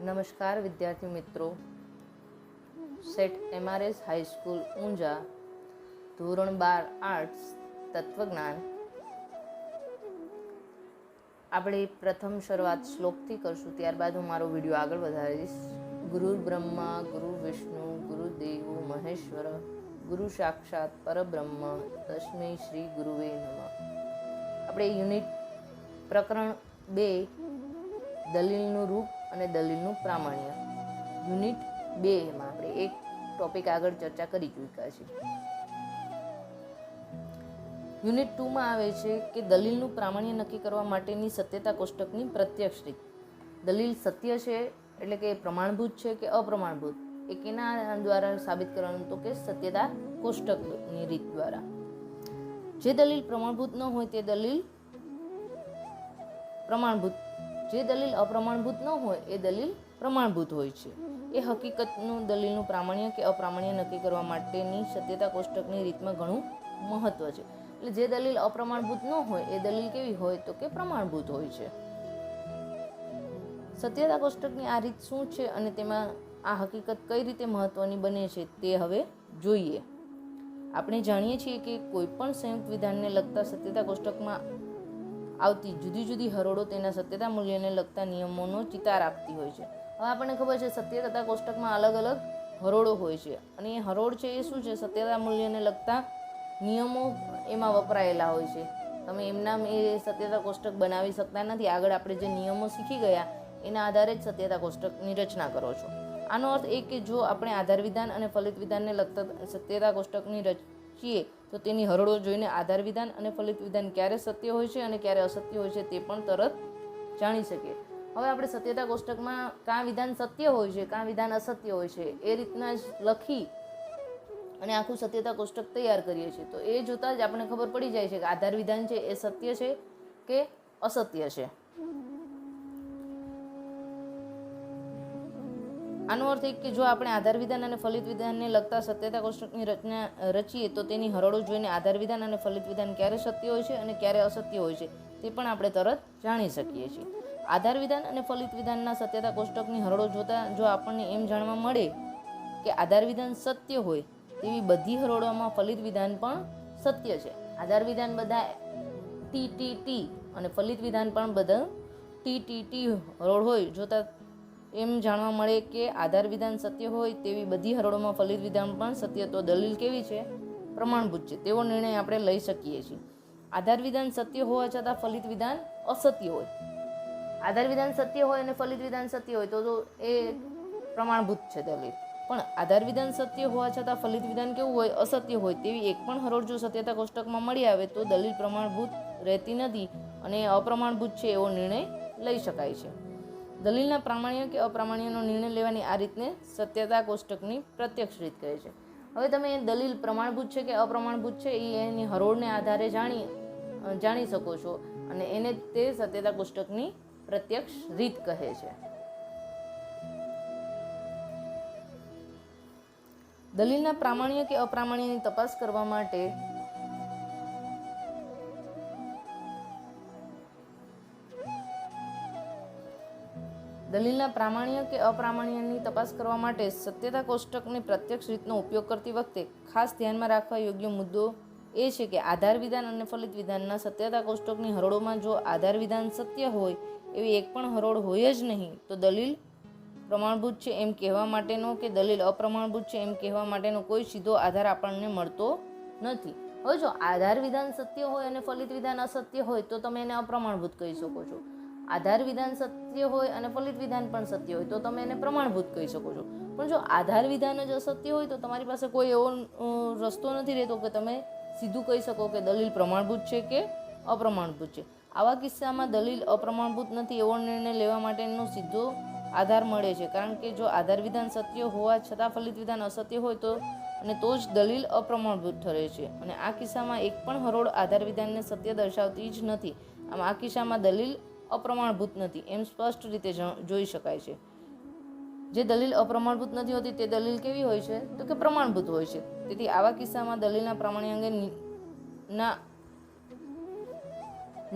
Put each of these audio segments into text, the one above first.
નમસ્કાર વિદ્યાર્થી મિત્રો, સેટ MRS હાઈસ્કૂલ ઊંઝા ધોરણ 12 આર્ટ્સ તત્વજ્ઞાન. આપણે પ્રથમ શરૂઆત શ્લોકથી કરશું, ત્યારબાદ હું મારો વિડીયો આગળ વધારીશ. ગુરુ બ્રહ્મા ગુરુ વિષ્ણુ ગુરુ દેવો મહેશ્વર ગુરુ સાક્ષાત પરબ્રહ્મ તસ્મૈ શ્રી ગુરુવે નમઃ. આપણે યુનિટ પ્રકરણ 2 દલીલનું રૂપ અને દલીલનું પ્રામાણ્ય, યુનિટ 2 માં આપણે એક ટોપિક આગળ ચર્ચા કરી ચૂક્યા છીએ. યુનિટ 2 માં આવે છે કે દલીલનું પ્રામાણ્ય નક્કી કરવા માટેની સત્યતા કોષ્ટકની પ્રત્યક્ષ રીત. દલીલ સત્ય છે એટલે કે પ્રમાણભૂત છે કે અપ્રમાણભૂત, એ કેના દ્વારા સાબિત કરવાનું, તો કે સત્યતા કોષ્ટકની રીત દ્વારા. જે દલીલ પ્રમાણભૂત ન હોય તે દલીલ પ્રમાણભૂત, જે દલીલ અપ્રમાણભૂત ન હોય એ દલીલ પ્રમાણભૂત હોય છે. એ હકીકતનું દલીલનું પ્રામાણ્ય કે અપ્રામાણ્ય નક્કી કરવા માટેની સત્યતા કોષ્ટકની રીતમાં ઘણું મહત્વ છે. એટલે જે દલીલ અપ્રમાણભૂત ન હોય એ દલીલ કેવી હોય, તો કે પ્રમાણભૂત હોય છે. સત્યતા કોષ્ટકની આ રીત શું છે અને તેમાં આ હકીકત કઈ રીતે મહત્વની બને છે તે હવે જોઈએ. આપણે જાણીએ છીએ કે કોઈ પણ સંયુક્ત વિધાનને લગતા સત્યતા કોષ્ટકમાં આવતી જુદી જુદી હરોળો તેના સત્યતા મૂલ્યને લગતા નિયમોનો ચિતાર આપતી હોય છે. હવે આપણને ખબર છે સત્યતા કોષ્ટકમાં અલગ અલગ હરોળો હોય છે, અને એ હરોળ છે એ શું છે, સત્યતા મૂલ્યને લગતા નિયમો એમાં વપરાયેલા હોય છે. તમે એમના એ સત્યતા કોષ્ટક બનાવી શકતા નથી. આગળ આપણે જે નિયમો શીખી ગયા એના આધારે જ સત્યતા કોષ્ટકની રચના કરો છો. આનો અર્થ એ કે જો આપણે આધાર વિધાન અને ફલિત વિધાનને લગતા સત્યતા કોષ્ટકની રચીએ તો તેની હરોળો જોઈને આધાર વિધાન અને ફલિત વિધાન ક્યારે સત્ય હોય છે અને ક્યારે અસત્ય હોય છે તે પણ તરત જાણી શકીએ. હવે આપણે સત્યતા કોષ્ટકમાં કાં વિધાન સત્ય હોય છે કાં વિધાન અસત્ય હોય છે એ રીતના જ લખી અને આખું સત્યતા કોષ્ટક તૈયાર કરીએ છીએ. તો એ જોતાં જ આપણે ખબર પડી જાય છે કે આધાર વિધાન છે એ સત્ય છે કે અસત્ય છે. આનો અર્થ એ કે જો આપણે આધાર વિધાન અને ફલિત વિધાનને લગતા સત્યતા કોષ્ટકની રચીએ તો તેની હરોળો જોઈને આધાર વિધાન અને ફલિત વિધાન ક્યારે સત્ય હોય છે અને ક્યારે અસત્ય હોય છે તે પણ આપણે તરત જાણી શકીએ છીએ. આધાર વિધાન અને ફલિત વિધાનના સત્યતા કોષ્ટકની હરોળો જોતા જો આપણને એમ જાણવા મળે કે આધાર વિધાન સત્ય હોય તેવી બધી હરોળોમાં ફલિત વિધાન પણ સત્ય છે. આધાર વિધાન બધા ટી અને ફલિત વિધાન પણ બધા ટી હરોળ હોય જોતા એમ જાણવા મળે કે આધાર વિધાન સત્ય હોય તેવી બધી હરોળોમાં ફલિત વિધાન પણ સત્ય, તો દલીલ કેવી છે, પ્રમાણભૂત છે તેવો નિર્ણય આપણે લઈ શકીએ છીએ. આધાર વિધાન સત્ય હોવા છતાં ફલિત વિધાન અસત્ય હોય, આધાર વિધાન સત્ય હોય અને ફલિત વિધાન સત્ય હોય તો એ પ્રમાણભૂત છે દલીલ. પણ આધાર વિધાન સત્ય હોવા છતાં ફલિત વિધાન કેવું હોય, અસત્ય હોય તેવી એક પણ હરોળ જો સત્યતા કોષ્ટકમાં મળી આવે તો દલીલ પ્રમાણભૂત રહેતી નથી અને અપ્રમાણભૂત છે એવો નિર્ણય લઈ શકાય છે. દલીલના પ્રામાણ્ય કે અપ્રામાણ્યનો નિર્ણય લેવાની આ રીતને સત્યતા કોષ્ટકની પ્રત્યક્ષ રીત કહે છે. હવે તમે દલીલ પ્રમાણભૂત છે કે અપ્રમાણભૂત છે એ એની હરોળને આધારે જાણી શકો છો, અને એને તે સત્યતા કોષ્ટકની પ્રત્યક્ષ રીત કહે છે. દલીલના પ્રામાણ્ય કે અપ્રામાણ્યની તપાસ કરવા માટે દલીલના પ્રામાણ્ય કે અપ્રામાણ્યની તપાસ કરવા માટે સત્યતા કોષ્ટકની પ્રત્યક્ષ રીતનો ઉપયોગ કરતી વખતે ખાસ ધ્યાનમાં રાખવા યોગ્ય મુદ્દો એ છે કે આધાર વિધાન અને ફલિત વિધાનના સત્યતા કોષ્ટકની હરોળોમાં જો આધાર વિધાન સત્ય હોય એવી એક પણ હરોળ હોય જ નહીં તો દલીલ પ્રમાણભૂત છે એમ કહેવા માટેનો કે દલીલ અપ્રમાણભૂત છે એમ કહેવા માટેનો કોઈ સીધો આધાર આપણને મળતો નથી. હવે જો આધાર વિધાન સત્ય હોય અને ફલિત વિધાન અસત્ય હોય તો તમે એને અપ્રમાણભૂત કહી શકો છો. આધાર વિધાન સત્ય હોય અને ફલિત વિધાન પણ સત્ય હોય તો તમે એને પ્રમાણભૂત કહી શકો છો. પણ જો આધાર વિધાન જ અસત્ય હોય તો તમારી પાસે કોઈ એવો રસ્તો નથી રહેતો કે તમે સીધું કહી શકો કે દલીલ પ્રમાણભૂત છે કે અપ્રમાણભૂત છે. આવા કિસ્સામાં દલીલ અપ્રમાણભૂત નથી એવો નિર્ણય લેવા માટેનો સીધો આધાર મળે છે, કારણ કે જો આધાર વિધાન સત્ય હોવા છતાં ફલિત વિધાન અસત્ય હોય તો જ દલીલ અપ્રમાણભૂત ઠરે છે. અને આ કિસ્સામાં એક પણ હરોળ આધાર વિધાનને સત્ય દર્શાવતી જ નથી. આમ આ કિસ્સામાં દલીલ અપ્રમાણભૂત નથી એમ સ્પષ્ટ રીતે જોઈ શકાય છે. જે દલીલ અપ્રમાણભૂત નથી હોતી તે દલીલ કેવી હોય છે, તો કે પ્રમાણભૂત હોય છે. તેથી આવા કિસ્સામાં દલીલના પ્રામાણ્ય અંગે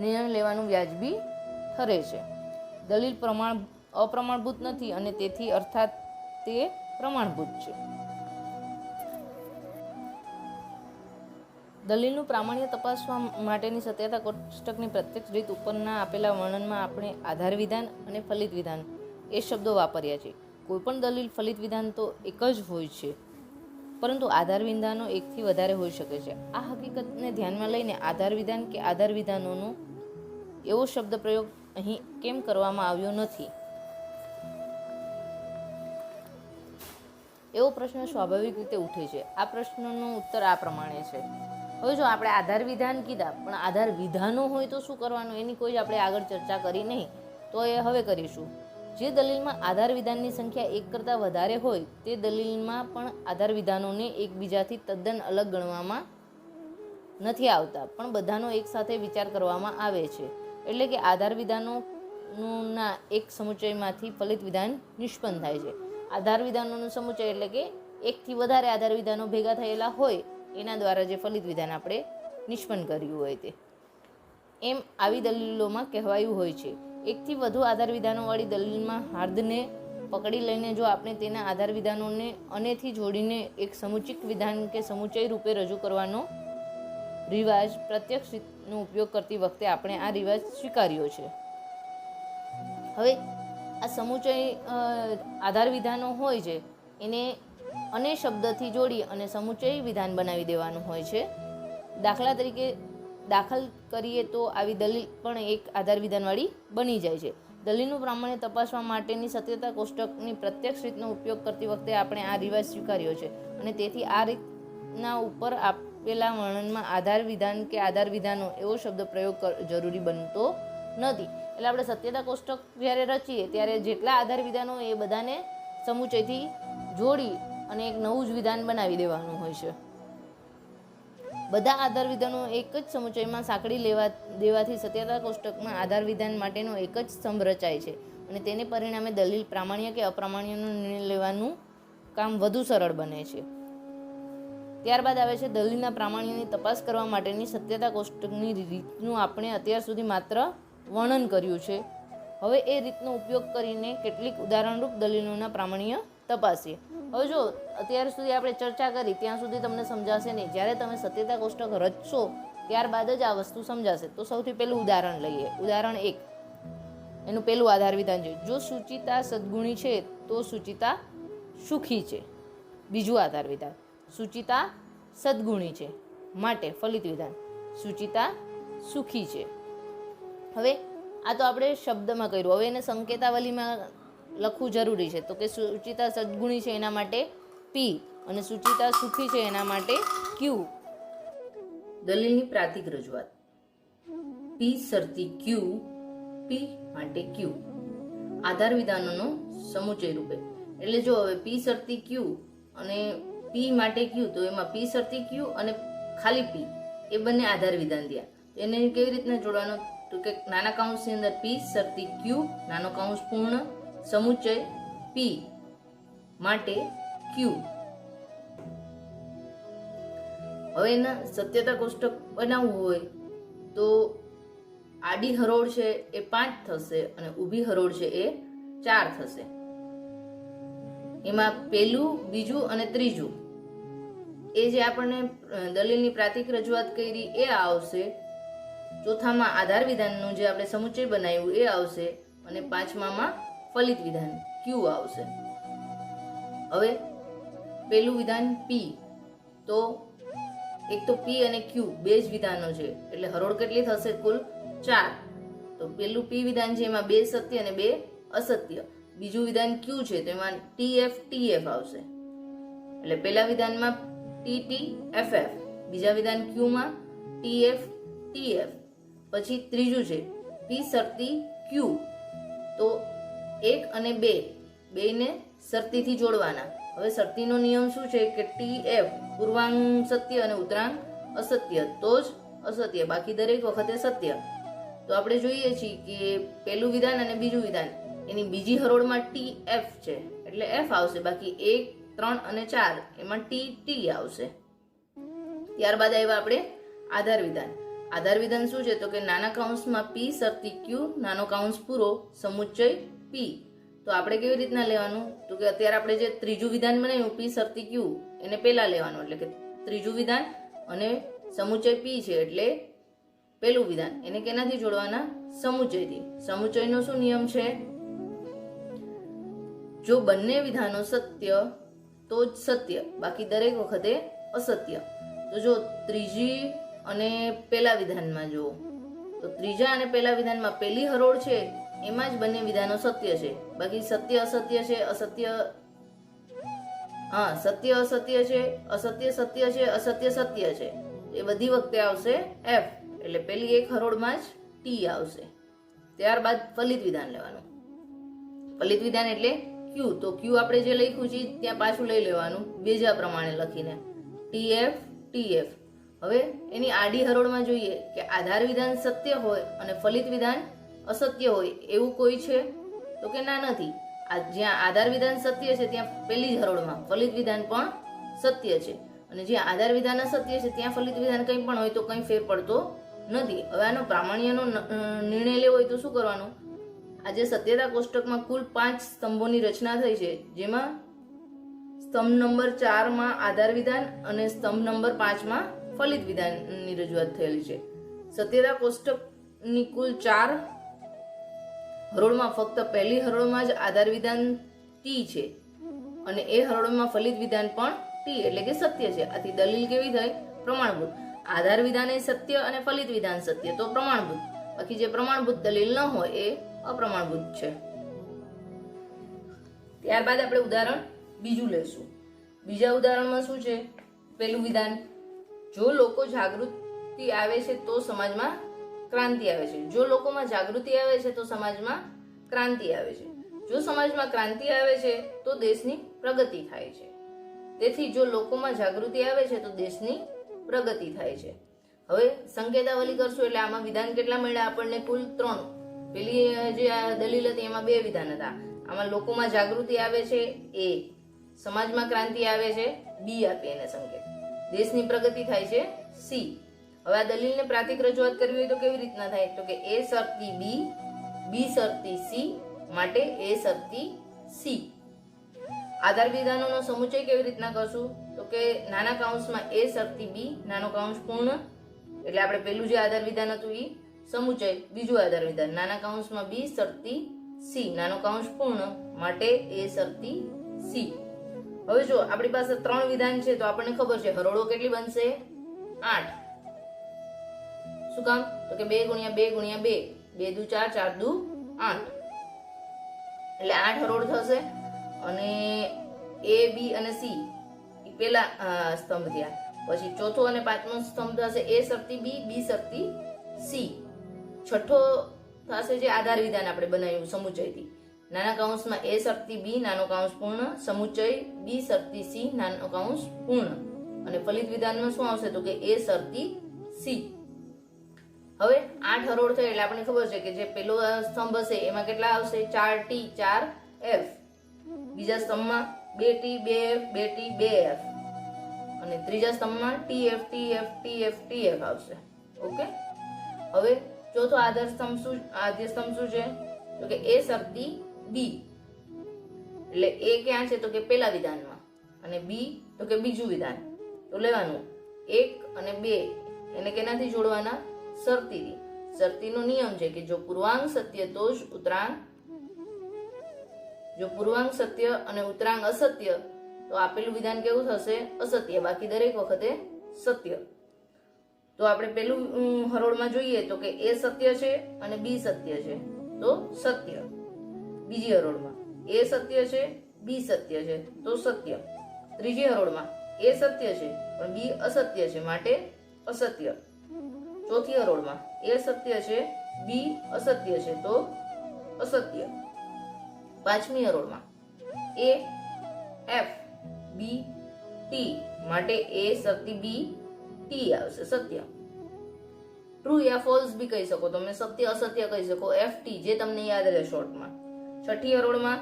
નિર્ણય લેવાનું વ્યાજબી ઠરે છે. દલીલ અપ્રમાણભૂત નથી અને તેથી અર્થાત તે પ્રમાણભૂત છે. દલીલનું પ્રામાણ્ય તપાસવા માટેની સત્યતા કોષ્ટકની પ્રત્યક્ષ રીત ઉપરના આપેલા વર્ણનમાં આપણે આધાર વિધાન અને ફલિત વિધાન એ શબ્દો વાપર્યા છે. કોઈપણ દલીલ ફલિત વિધાન તો એક જ હોય છે, પરંતુ આધાર વિધાનો એકથી વધારે હોઈ શકે છે. આ હકીકતને ધ્યાનમાં લઈને આધાર વિધાન કે આધાર વિધાનોનો એવો શબ્દ પ્રયોગ અહીં કેમ કરવામાં આવ્યો નથી, એવો પ્રશ્ન સ્વાભાવિક રીતે ઉઠે છે. આ પ્રશ્નનો ઉત્તર આ પ્રમાણે છે. હવે જો આપણે આધાર વિધાન કીધા, પણ આધાર વિધાનો હોય તો શું કરવાનું, એની કોઈ આપણે આગળ ચર્ચા કરી નહીં, તો એ હવે કરીશું. જે દલીલમાં આધાર વિધાનની સંખ્યા એક કરતાં વધારે હોય તે દલીલમાં પણ આધાર વિધાનોને એકબીજાથી તદ્દન અલગ ગણવામાં નથી આવતા, પણ બધાનો એકસાથે વિચાર કરવામાં આવે છે. એટલે કે આધાર વિધાનોના એક સમુચયમાંથી ફલિત વિધાન નિષ્પન્ન થાય છે. આધાર વિધાનોનું સમુચય એટલે કે એકથી વધારે આધાર વિધાનો ભેગા થયેલા હોય એના દ્વારા જે ફલિત વિધાન આપણે નિષ્પન્ન કર્યું હોય તે. એમ આવી દલીલોમાં કહેવાયું હોય છે. એકથી વધુ આધાર વિધાનોવાળી દલીલમાં હાર્દને પકડી લઈને જો આપણે તેના આધાર વિધાનોને અનેથી જોડીને એક સમુચિત વિધાન કે સમુચય રૂપે રજૂ કરવાનો રિવાજ પ્રત્યક્ષ રીતનો ઉપયોગ કરતી વખતે આપણે આ રિવાજ સ્વીકાર્યો છે. હવે આ સમુચય આધાર વિધાનો હોય છે એને અને શબ્દથી જોડી અને સમુચય વિધાન બનાવી દેવાનું હોય છે. દાખલા તરીકે દાખલ કરીએ તો આવી દલીલ પણ એક આધાર વિધાનવાળી બની જાય છે. દલીલનું પ્રામાણ્ય તપાસવા માટેની સત્યતા કોષ્ટકની પ્રત્યક્ષ રીતનો ઉપયોગ કરતી વખતે આપણે આ રિવાજ સ્વીકાર્યો છે અને તેથી આ રીતના ઉપર આપેલા વર્ણનમાં આધાર વિધાન કે આધાર વિધાનો એવો શબ્દ પ્રયોગ જરૂરી બનતો નથી. એટલે આપણે સત્યતા કોષ્ટક જ્યારે રચીએ ત્યારે જેટલા આધાર વિધાનો એ બધાને સમુચયથી જોડી અને એક નવું જ વિધાન બનાવી દેવાનું હોય છે. બધા આધાર વિધાનો એક જ સમુચયમાં સાંકળી દેવાથી સત્યતા કોષ્ટકમાં આધાર વિધાન માટેનો એક જ સ્તંભ રચાય છે અને તેને પરિણામે દલીલ પ્રામાણ્ય કે અપ્રામાણ્યનો નિર્ણય લેવાનું કામ વધુ સરળ બને છે. ત્યારબાદ આવે છે દલીલના પ્રામાણ્યની તપાસ કરવા માટેની સત્યતા કોષ્ટકની રીતનું આપણે અત્યાર સુધી માત્ર વર્ણન કર્યું છે. હવે એ રીતનો ઉપયોગ કરીને કેટલીક ઉદાહરણરૂપ દલીલોના પ્રામાણ્ય તપાસીએ. હવે જો અત્યાર સુધી આપણે ચર્ચા કરી ત્યાં સુધી તમને સમજાશે નહીં. જ્યારે તમે સત્યતા કોષ્ટક રચશો ત્યારબાદ જ આ વસ્તુ સમજાશે. તો સૌથી પહેલું ઉદાહરણ લઈએ. ઉદાહરણ 1, એનું પહેલું આધાર વિધાન છે, જો સુચિતા સદગુણી છે તો સુચિતા સુખી છે. બીજું આધાર વિધાન, સુચિતા સદગુણી છે માટે ફલિત વિધાન, સુચિતા સુખી છે. હવે આ તો આપણે શબ્દમાં કર્યું. હવે એને સંકેતાવલીમાં લખવું જરૂરી છે. તો કે સુચિતા સદગુણી છે એના માટે પી અને સુચિતા સુખી છે એના માટે ક્યુ. દલીલની પ્રાતિક રજૂઆત. પી શરતી ક્યુ, પી માટે ક્યુ. આધાર વિધાનોનો સમુચય રૂપે. એટલે જો હવે પી શરતી ક્યુ અને પી માટે ક્યુ, તો એમાં પી શરતી ક્યુ અને ખાલી પી એ બંને આધાર વિધાન થયા. એને કેવી રીતના જોડવાનો, તો કે નાના કૌંસની અંદર પી શરતી ક્યુ નાનો કૌંસ પૂર્ણ સમુચય પી માટે ક્યુ. હવે એના સત્યતા કોષ્ટક બનાવવું હોય તો આડી હરોળ છે એ 5 થશે અને ઊભી હરોળ છે એ 4 થશે. એમાં પહેલું, બીજું અને ત્રીજું એ જે આપણને દલીલની પ્રાતિક રજૂઆત કરી એ આવશે. ચોથામાં આધાર વિધાનનું જે આપણે સમુચય બનાવ્યું એ આવશે અને પાંચમામાં ફલિત વિધાન ક્યુ આવશે. હવે પહેલું વિધાન પી, તો એક તો પી અને ક્યુ બે જ વિધાનો છે એટલે હરોળ કેટલી થશે? કુલ 4. તો પહેલું પી વિધાન છે એમાં 2 સત્ય અને 2 અસત્ય. બીજું વિધાન ક્યુ છે તો એમાં ટીએફ ટીએફ આવશે. એટલે પહેલા વિધાનમાં ટીટીએફએફ, બીજા વિધાન ક્યુમાં ટીએફ ટીએફ. પછી ત્રીજું છે પી શરતી ક્યુ, તો 1 અને 2 બેને શરતીથી જોડવાના. હવે શરતીનો નિયમ શું છે કે ટીએફ પૂર્વાંગ સત્ય અને ઉત્તરાંગ અસત્ય, તો જ અસત્ય, બાકી દરેક વખતે સત્ય. તો આપણે જોઈએ છીએ કે પહેલું વિધાન અને બીજું વિધાન એની બીજી હરોળમાં ટીએફ છે એટલે એફ આવશે, બાકી 1, 3 અને 4 એમાં ટી ટી આવશે. ત્યારબાદ આવ્યા આપણે આધાર વિધાન. આધાર વિધાન શું છે તો કે નાના કૌંસમાં પી શરતી ક્યુ નાનો કૌંસ પૂરો સમુચય પી તો આપણે કેવી રીતના લેવાનું? તો કે અત્યારે આપણે જે ત્રીજું વિધાન બનાવ્યું પી શરતી ક્યુ એને પહેલા લેવાનું, એટલે કે ત્રીજું વિધાન અને સમુચય પી છે એટલે પહેલું વિધાન એને કેનાથી જોડવાના? સમુચયથી. સમુચયનો શું નિયમ છે? જો બંને વિધાનો સત્ય તો જ સત્ય, બાકી દરેક વખતે અસત્ય. તો જો ત્રીજી અને પહેલા વિધાનમાં જુઓ તો ત્રીજા અને પહેલા વિધાનમાં પહેલી હરોળ છે એમાં જ બંને વિધાનો સત્ય છે, બાકી સત્ય અસત્ય છે, અસત્ય સત્ય અસત્ય છે, અસત્ય સત્ય છે, અસત્ય સત્ય છે. એ બધી વખતે આવશે એફ, એટલે પેલી એક હરોળમાં જ ટી આવશે. ત્યારબાદ ફલિત વિધાન લેવાનું. ફલિત વિધાન એટલે ક્યુ. તો ક્યુ આપણે જે લખ્યું છે ત્યાં પાછું લઈ લેવાનું બીજા પ્રમાણે લખીને ટીએફ ટીએફ. હવે એની આડી હરોળમાં જોઈએ કે આધાર વિધાન સત્ય હોય અને ફલિત વિધાન અસત્ય હોય એવું કોઈ છે? તો કે ના, નથી. જ્યાં આધાર વિધાન સત્ય છે ત્યાં પહેલી જ હરોળમાં ફલિત વિધાન પણ સત્ય છે, અને જ્યાં આધાર વિધાન અસત્ય છે ત્યાં ફલિત વિધાન કંઈ પણ હોય તો કંઈ ફેર પડતો નથી. હવે આનો પ્રામાણ્યનો નિર્ણય લેવો હોય તો શું કરવાનું? આજે સત્યતા કોષ્ટકમાં કુલ 5 સ્તંભોની રચના થઈ છે, જેમાં સ્તંભ નંબર 4 માં આધાર વિધાન અને સ્તંભ નંબર 5 માં ફલિત વિધાનની રજૂઆત થયેલી છે. સત્યતા કોષ્ટકની કુલ 4 હરોળમાં ફક્ત પહેલી હરોળમાં જ આધાર વિધાન ટી છે અને એ હરોળમાં ફલિત વિધાન પણ ટી એટલે કે સત્ય છે. આથી દલીલ કેવી થઈ? પ્રમાણભૂત. આધાર વિધાન એ સત્ય અને ફલિત વિધાન સત્ય તો પ્રમાણભૂત, બાકી જે પ્રમાણભૂત દલીલ ન હોય એ અપ્રમાણભૂત છે. ત્યારબાદ આપણે ઉદાહરણ બીજું લેશું. બીજા ઉદાહરણમાં શું છે? પહેલું વિધાન, જો લોકો જાગૃતિ આવે છે તો સમાજમાં ક્રાંતિ આવે છે. જો લોકોમાં જાગૃતિ આવે છે તો સમાજમાં ક્રાંતિ આવે છે. જો સમાજમાં ક્રાંતિ આવે છે તો દેશની પ્રગતિ થાય છે. તેથી જો લોકોમાં જાગૃતિ આવે છે તો દેશની પ્રગતિ થાય છે. હવે સંકેતાવલી કરશું એટલે આમાં વિધાન કેટલા મળ્યા આપણને? કુલ 3. પેલી જે દલીલ હતી એમાં 2 વિધાન હતા. આમાં લોકોમાં જાગૃતિ આવે છે એ, સમાજમાં ક્રાંતિ આવે છે બી, આપી એને સંકેત, દેશની પ્રગતિ થાય છે સી. હવે આ દલીલને પ્રાતિક રજૂઆત કરવી હોય તો કેવી રીતના થાય? તો કે એ શરતી બી, બી શરતી સી, માટે એ શરતી સી. આધાર વિધાનોનો સમુચય કેવી રીતના કરશું? તો કે નાના કૌંસમાં એ શરતી બી, નાનો કૌંસ પૂર્ણ, એટલે આપણે પેલું જે આધાર વિધાન હતું એ સમુચય, બીજું આધાર વિધાન નાના કૌંસમાં બી શરતી સી, નાનો કૌંસ પૂર્ણ, માટે એ શરતી સી. હવે જો આપણી પાસે 3 વિધાન છે તો આપણને ખબર છે હરોળો કેટલી બનશે? 8. શું કામ? તો કે 2 ગુણ્યા 2 ગુણ્યા 2, 2 દુ 4, 4 દુ 8, એટલે 8 હરોળ થશે. અને એ, બી અને સી એ પેલા સ્તંભ થયા. પછી ચોથો અને પાંચમો સ્તંભ થશે એ શરતી બી, બી શરતી સી. છઠ્ઠો થશે જે આધાર વિધાન આપણે બનાવ્યું સમુચયથી, નાના કૌંસમાં એ શરતી બી, નાનો કૌંસ પૂર્ણ, સમુચય બી શરતી સી, નાનો કૌંસ પૂર્ણ, અને ફલિત વિધાનમાં શું આવશે? તો કે એ શરતી સી. હવે 8 હરોળ થઈ એટલે આપણને ખબર છે કે જે પેલો સ્તંભ હશે એમાં કેટલા આવશે? 4 ટી 4 એફ. બીજા સ્તંભમાં 2 ટી 2 એફ, 2 ટી 2 એફ, અને ત્રીજા સ્તંભમાં ટીએફ ટીએફ ટીએફ ટીએફ આવશે. ઓકે. હવે ચોથો આધાર સ્તંભ શું છે? તો કે એ શરતી બી, એટલે એ ક્યાં છે? તો કે પેલા વિધાનમાં, અને બી તો કે બીજું વિધાન. તો લેવાનું 1 અને 2 એને કેનાથી જોડવાના? શરતીથી. શરતીનો નિયમ છે કે જો પૂર્વાંગ સત્ય તો જ ઉત્તરાંગ, જો પૂર્વાંગ સત્ય અને ઉત્તરાંગ અસત્ય તો આપેલું વિધાન કેવું થશે? અસત્ય, બાકી દરેક વખતે સત્ય. તો આપણે પેલું હરોળમાં જોઈએ તો કે એ સત્ય છે અને બી સત્ય છે તો સત્ય. બીજી હરોળમાં એ સત્ય છે, બી સત્ય છે તો સત્ય. ત્રીજી હરોળમાં એ સત્ય છે પણ બી અસત્ય છે માટે અસત્ય. ચોથી હરોળમાં એ સત્ય છે, બી અસત્ય છે તો અસત્ય. પાંચમી હરોળમાં એ એફ, બી ટી, માટે એ શરતી બી ટી આવશે, સત્ય. ટ્રુ યા ફોલ્સ બી કહી શકો તમે, સત્ય અસત્ય કહી શકો, એફ ટી જે તમને યાદ રહે શોર્ટમાં. છઠ્ઠી હરોળમાં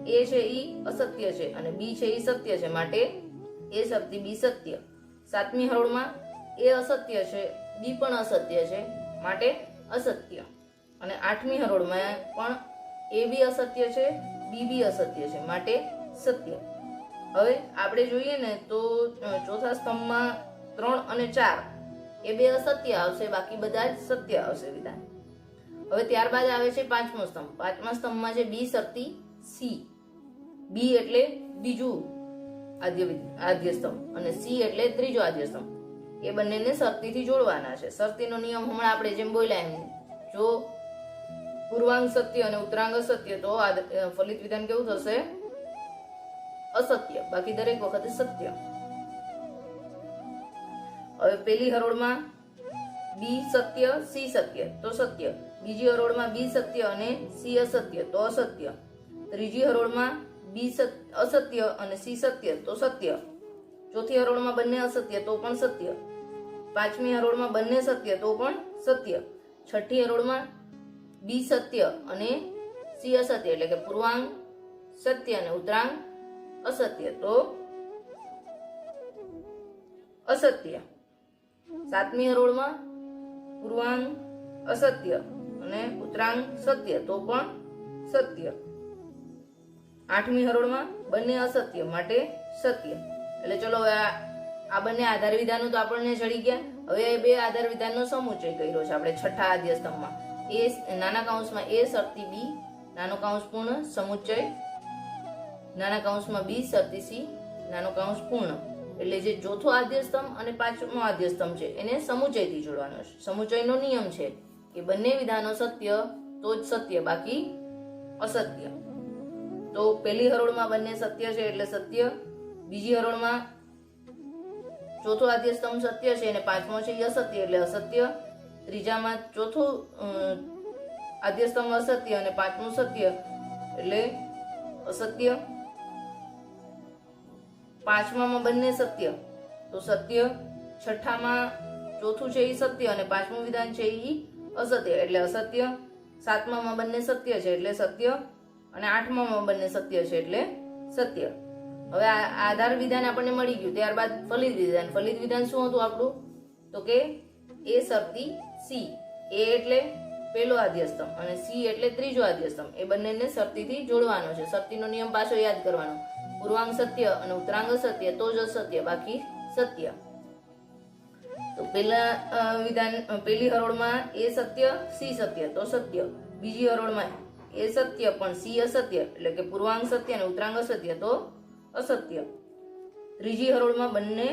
એ છે ઈ અસત્ય છે અને બી છે ઈ સત્ય છે માટે એ શરતી બી સત્ય. સાતમી હરોળમાં એ અસત્ય છે, બી પણ અસત્ય છે માટે અસત્ય. અને આઠમી હરોળમાં પણ એ બી અસત્ય છે, બી બી અસત્ય છે, માટે સત્ય. હવે આપણે જોઈએ ને તો ચોથા સ્તંભમાં 3 અને 4 એ બે અસત્ય આવશે, બાકી બધા જ સત્ય આવશે વિધાન. હવે ત્યારબાદ આવે છે પાંચમો સ્તંભ. પાંચમા સ્તંભમાં છે બી શક્તિ સી. બી એટલે બીજું આદ્ય સ્તંભ અને સી એટલે ત્રીજો આદ્ય સ્તંભ. એ બંનેને શક્તિથી જોડવાના છે. શક્તિનો નિયમ હમણાં આપણે જેમ બોલ્યા એમ, જો પૂર્વાંગ સત્ય અને ઉત્તરાંગ અસત્ય તો ફલિત વિધાન કેવું થશે? અસત્ય. બાકી દરેક વખતે સત્ય. હવે પેલી હરોળમાં બી સત્ય સી સત્ય તો સત્ય. બીજી હરોળમાં બી સત્ય અને સી અસત્ય તો અસત્ય. ત્રીજી હરોળમાં બી અસત્ય અને સી સત્ય તો સત્ય. ચોથી હરોળમાં બંને અસત્ય તો પણ સત્ય. પાંચમી હરોળમાં બંને સત્ય તો પણ સત્ય. છઠ્ઠી હરોળમાં બી સત્ય અને સી અસત્ય એટલે કે પૂર્વાંગ સત્ય અને ઉત્તરાંગ અસત્ય તો અસત્ય. સાતમી હરોળમાં પૂર્વાંગ અસત્ય અને ઉત્તરાંગ સત્ય તો પણ સત્ય. આઠમી હરોળમાં બંને અસત્ય માટે સત્ય. એટલે ચલો હવે આ બંને આધાર વિધાનો તો આપણને જડી ગયા. હવે બે આધાર વિધાનનો સમુચય કર્યો છે આપણે છઠ્ઠા આદ્ય સ્તંભમાં. એ નાના કૌંસમાં એ શક્તિ બી નાનો કૌંસ પૂર્ણ સમુચય, નાના કૌંસમાં બી શક્તિ સી નાનો કૌંસ પૂર્ણ. એટલે જે ચોથો આદ્ય સ્તંભ અને પાંચમો આદ્ય સ્તંભ છે એને સમુચયથી જોડવાનો છે. સમુચયનો નિયમ છે કે બંને વિધાનો સત્ય તો જ સત્ય, બાકી અસત્ય. તો પહેલી હરોળમાં બંને સત્ય છે એટલે સત્ય. બીજી હરોળમાં ચોથો આદ્ય સ્તંભ સત્ય છે અને પાંચમો છે એ અસત્ય એટલે અસત્ય. ત્રીજામાં ચોથું આદ્ય સ્તંભ અસત્ય અને પાંચમું સત્ય એટલે અસત્ય. પાંચમામાં બંને સત્ય તો સત્ય. છઠ્ઠામાં ચોથું છે એ સત્ય અને પાંચમું વિધાન છે એ અસત્ય એટલે અસત્ય. સાતમામાં બંને સત્ય છે એટલે સત્ય અને આઠમામાં બંને સત્ય છે એટલે સત્ય. હવે આધાર વિધાન આપણને મળી ગયું. ત્યારબાદ ફલિત વિધાન. ફલિત વિધાન શું હતું આપણું? તો કે એ શક્તિ સી. એ એટલે પહેલો આદ્ય સ્તંભ અને સી એટલે ત્રીજો આદ્ય સ્તંભ. એ બંનેને શક્તિથી જોડવાનો છે. શક્તિનો નિયમ પાછો યાદ કરવાનો. પૂર્વાંગ સત્ય અને ઉત્તરાંગ સત્ય તો જ અસત્ય, બાકી સત્ય. તો પેલી હરોળમાં એ સત્ય સી સત્ય તો સત્ય. બીજી હરોળમાં એ સત્ય પણ સી અસત્ય એટલે કે પૂર્વાંગ સત્ય અને ઉત્તરાંગ અસત્ય તો અસત્ય. ત્રીજી હરોળમાં બંને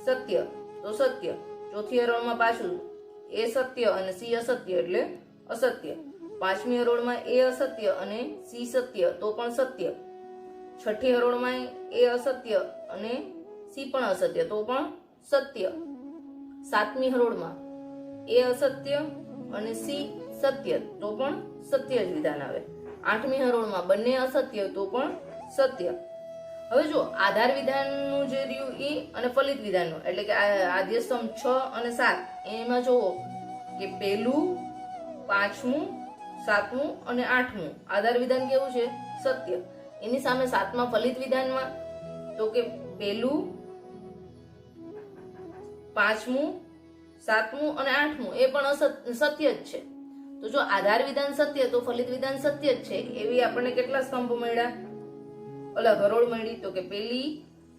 સત્ય તો સત્ય. ચોથી હરોળમાં પાછું એ સત્ય અને સી અસત્ય એટલે અસત્ય. પાંચમી હરોળમાં એ અસત્ય અને સી સત્ય તો પણ સત્ય. છઠ્ઠી હરોળમાં એ અસત્ય અને સી પણ અસત્ય તો પણ સત્ય. સાતમી હરોળમાં એ અસત્ય અને સી સત્ય તો પણ સત્ય જ વિધાન આવે. આઠમી હરોળમાં બંને અસત્ય તો પણ સત્ય. હવે જો આધાર વિધાનનું જે રહ્યું એ અને ફલિત વિધાનનું એટલે કે આદ્ય સ્તંભ 6 અને 7 એમાં જોવો કે પહેલું, પાંચમું, સાતમું અને આઠમું આધાર વિધાન કેવું છે? સત્ય. એની સામે સાતમા ફલિત વિધાનમાં તો કે પહેલું, પાંચમું, સાતમું અને આઠમું એ પણ સત્ય જ છે. તો જો આધાર વિધાન સત્ય તો ફલિત વિધાન સત્ય જ છે. એવી આપણને કેટલા સ્તંભ મળ્યા? હરોળ મળી. તો કે પહેલી,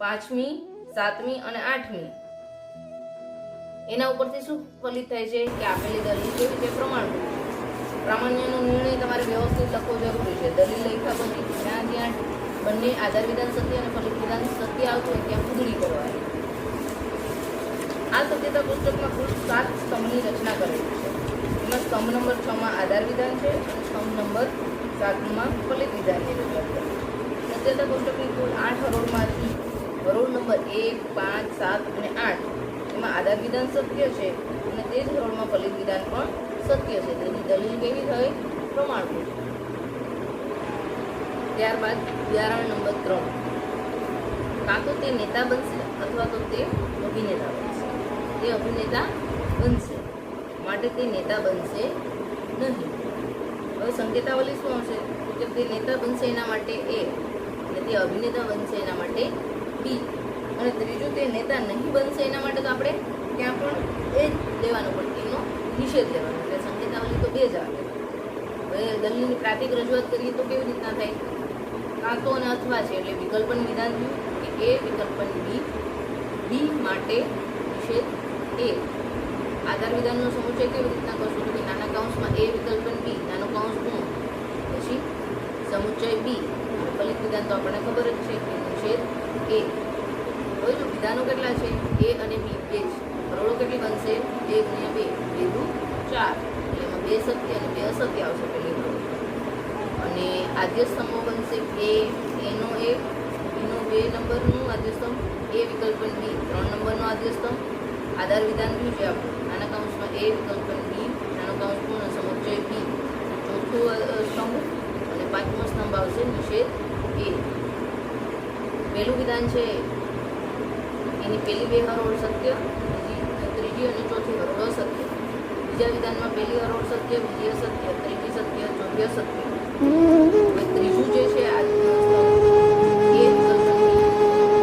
પાંચમી, સાતમી અને આઠમી. એના ઉપરથી શું ફલિત થાય છે કે આપેલી દલીલ કેવી છે? પ્રમાણભૂત. પ્રામાણ્યનો નિર્ણય તમારે વ્યવસ્થિત લખવો જરૂરી છે. દલીલ લખ્યા પછી જ્યાં જ્યાં બંને આધાર વિધાન સત્ય અને ફલિત વિધાન સત્ય આવતું હોય ત્યાં ફૂદડી કરવાની. આ સત્યતા પુસ્તકમાં કુલ 7 સ્તંભની રચના કરેલી છે. એમાં સ્તંભ નંબર 6 માં આધાર વિધાન છે અને સ્તંભ નંબર 7 માં ફલિત વિધાનની રચના કરી. સત્યતા પુસ્તકની કુલ 8 હરોળમાંથી હરોળ નંબર 1, 5, 7 અને 8 એમાં આધાર વિધાન સત્ય છે અને તે જ હરોળમાં ફલિત વિધાન પણ સત્ય છે. તેની દલીલ કેવી થઈ? પ્રમાણભૂત. ત્યારબાદ ઉદાહરણ નંબર 3. કાં તો તે નેતા બનશે અથવા તો તે અભિનેતા બનશે. તે અભિનેતા બનશે માટે તે નેતા બનશે નહીં. હવે સંકેતાવલી શું હશે? કે તે નેતા બનશે એના માટે એ અને તે અભિનેતા બનશે એના માટે બી અને ત્રીજું તે નેતા નહીં બનશે એના માટે તો આપણે ત્યાં પણ એ જ લેવાનું પડે, એનો નિષેધ લેવાનો. એટલે સંકેતાવલી તો બે જ આવે. હવે દલીલની પ્રાતિક રજૂઆત કરીએ તો કેવી રીતના થાય? કાં તો અને અથવા છે એટલે વિકલ્પન વિધાન થયું કે એ વિકલ્પન બી, બી માટે નિષેધ એ. આધાર વિધાનનો સમુચય કેવી રીતના કરશું તો કે નાના કૌંસમાં એ વિકલ્પન બી, નાનો કૌંસ પૂર્ણ, પછી સમુચય બી, ફલિત વિધાન તો આપણને ખબર જ છે કે નિષેધ એ. હવે જો વિધાનો કેટલા છે? એ અને બી બે જ. હરોળો કેટલી બનશે? 1 ગુણ્યા 2, 2 દુ 4, એટલે એમાં 2 સત્ય અને 2 અસત્ય આવશે પેલી હરોળ. અને આદ્ય સ્તંભો બનશે એ, એનો 1, બીનો 2 નંબરનું આદ્ય સ્તંભ, એ વિકલ્પન બી 3 નંબરનો આદ્ય સ્તંભ. આધાર વિધાન થયું છે આપણું નાના કૌંસમાં એ વિકલ્પન બી, નાનો કૌંસ પૂર્ણ, સમુચય બી, ચોથું સ્તંભ અને પાંચમો સ્તંભ આવશે નિષેધ એ. પહેલું વિધાન છે એની પહેલી 2 હરોળ સત્ય, ત્રીજી અને ચોથી હરોળ અસત્ય. બીજા વિધાનમાં પહેલી હરોળ સત્ય, બીજી અસત્ય, ત્રીજી સત્ય, ચોથી અસત્ય. હવે ત્રીજું જે છે આ એ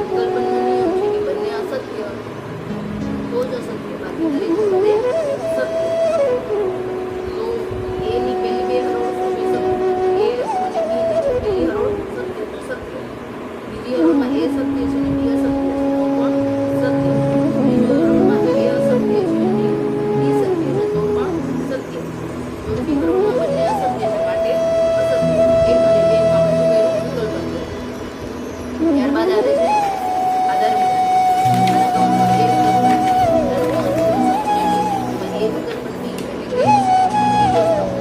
વિકલ્પનનો નિયમ છે કે બંને અસત્ય તો જ અસત્ય, બાકી દરેક બધે સત્ય. તો એની પહેલી 2 હરોળ શું છે? સત્ય. એ અને બી ની પહેલી હરોળ સત્ય તો સત્ય, બીજી હરોળમાં એ સત્ય છે અને બી અસત્ય છે તો પણ સત્ય, ત્રીજી હરોળમાં એ અસત્ય છે અને બી સત્ય છે તો પણ સત્ય, ચોથી હરોળમાં બંને અસત્ય છે માટે અસત્ય. 1 અને 2 નું આપણે શું કર્યું? વિકલ્પન કર્યું. ત્યારબાદ આવે છે આધાર વિધાન. નાના કૌંસમાં એ વિકલ્પન બી, નાનો કૌંસ પૂર્ણ, સમુચય બી, એમાં એ વિકલ્પન બી એટલે કે ત્રીજો સ્તંભ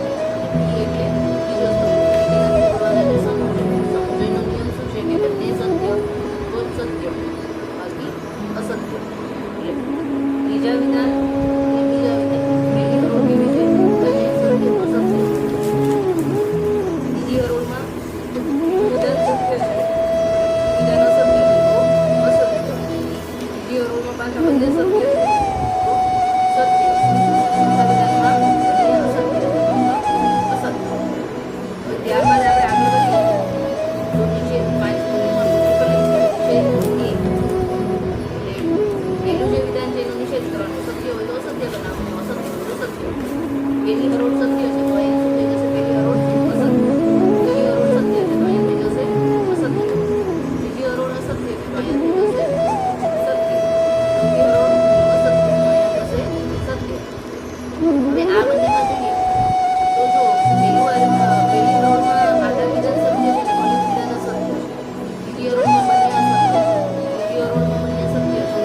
અને બી એટલે બીજો સ્તંભ. એનાથી કરવાના જે સમુચય. સમુચયનો નિયમ શું છે કે બંને સત્ય તો જ સત્ય, બાકી અસત્ય. એટલે ત્રીજા વિધાન અને બીજા વિધાન પહેલી હરોળ કેવી છે? બંને સત્ય તો સત્ય. બીજી હરોળમાં વિધાન સત્ય છે, વિધાન અસત્ય છે તો અસત્ય. બીજી હરોળમાં પાછા બંને સત્ય છે તો સત્ય. ચોથા વિધાનમાં બંને અસત્ય છે તો પણ અસત્ય. હવે ત્યારબાદ આપણે આગળ વધીએ તો નિષેધ 5 ગુણ્યામાં બીજી ફલિત છે નિષેધ એ. એટલે પહેલું જે વિધાન છે એનો નિષેધ કરવાનો. સત્ય હોય તો અસત્ય બનાવવાનું, અસત્ય હોય તો સત્ય. પહેલી હરોળ સત્ય છે તો અહીં શું થઈ જશે? પહેલી હરોળ અસત્ય. બીજી હરોળ સત્ય છે તો અહીં થઈ જશે અસત્ય. ત્રીજી હરોળ અસત્ય છે તો અહીં થઈ જશે સત્ય. ચોથી હરોળ અસત્ય તો અહીં થશે સત્ય. હવે આ બંનેમાં જોઈએ તો જો પહેલી હરોળમાં આધાર વિધાન સત્ય છે અને ફલિત વિધાન અસત્ય છે. બીજી હરોળમાં બંને અસત્ય છે, ત્રીજી હરોળમાં બંને સત્ય છે,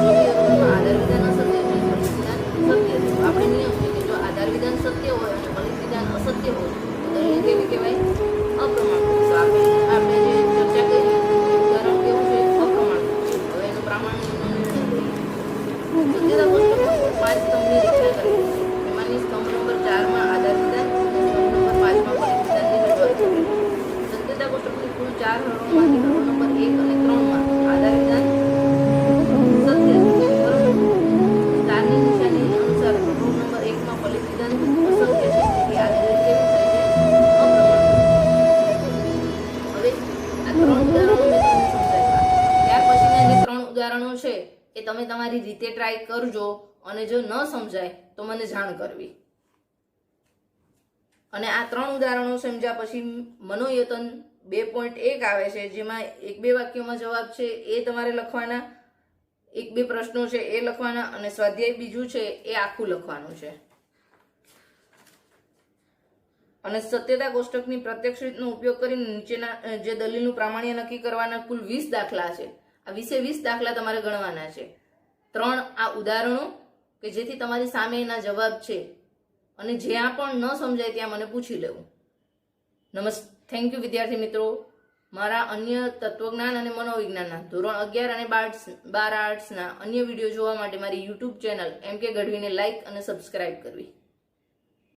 ચોથી હરોળમાં આધાર વિધાન અસત્ય છે અને ફલિત વિધાન સત્ય છે. તો આપણે નિયમ છે કે જો આધાર વિધાન સત્ય હોય અને ફલિત વિધાન અસત્ય હોય તો દલીલ કેવી કહેવાય? અપ્રમાણભૂત. તો આપણે જે ચર્ચા કરી એ ઉદાહરણ કેવું છે? અપ્રમાણભૂત છે. હવે એનો પ્રામાણિકનો નિર્ણય લઈએ. સત્યતા કોષ્ટકમાં કુલ 5 સ્તંભની રચના કરી. એમાંની સ્તંભ નંબર 4 માં આધાર વિધાન અને સ્તંભ નંબર 5 માં ફલિત વિધાનની રજૂઆત કરી. સત્યતા કોષ્ટકની કુલ 4 હરોળમાંથી હરોળ નંબર 1 અને 3 માં આધાર વિધાન સત્ય છે, બરોબર. સ્ટારની નિશાની અનુસાર હરોળ નંબર 1 માં ફલિત વિધાન અસત્ય છે, તેથી આ દલીલ કેવી થાય છે? અપ્રમાણભૂત. હવે આ 3 ઉદાહરણો મેં તમને સમજાવ્યા. ત્યાર પછીના જે 3 ઉદાહરણો છે એ તમે તમારી રીતે ટ્રાય કરજો અને જો ન સમજાય તો મને જાણ કરવી. અને આ 3 ઉદાહરણો સમજ્યા પછી મનોયતન 2.1 આવે છે, જેમાં 1-2 વાક્યોમાં જવાબ છે એ તમારે લખવાના, 1-2 પ્રશ્નો છે એ લખવાના અને સ્વાધ્યાય બીજું છે એ આખું લખવાનું છે. અને સત્યતા કોષ્ટકની પ્રત્યક્ષ રીતનો ઉપયોગ કરીને નીચેના જે દલીલનું પ્રામાણ્ય નક્કી કરવાના કુલ 20 દાખલા છે. આ 20 દાખલા તમારે ગણવાના છે. 3 આ ઉદાહરણો કે જેથી તમારી સામે એના જવાબ છે અને જ્યાં પણ ન સમજાય ત્યાં મને પૂછી લેવું. થેન્ક યુ વિદ્યાર્થી મિત્રો. મારા અન્ય તત્વજ્ઞાન અને મનોવિજ્ઞાનના ધોરણ 11 અને 12 આર્ટ્સના અન્ય વિડીયો જોવા માટે મારી યુટ્યુબ ચેનલ MK ગઢવીને લાઇક અને સબસ્ક્રાઇબ કરવી.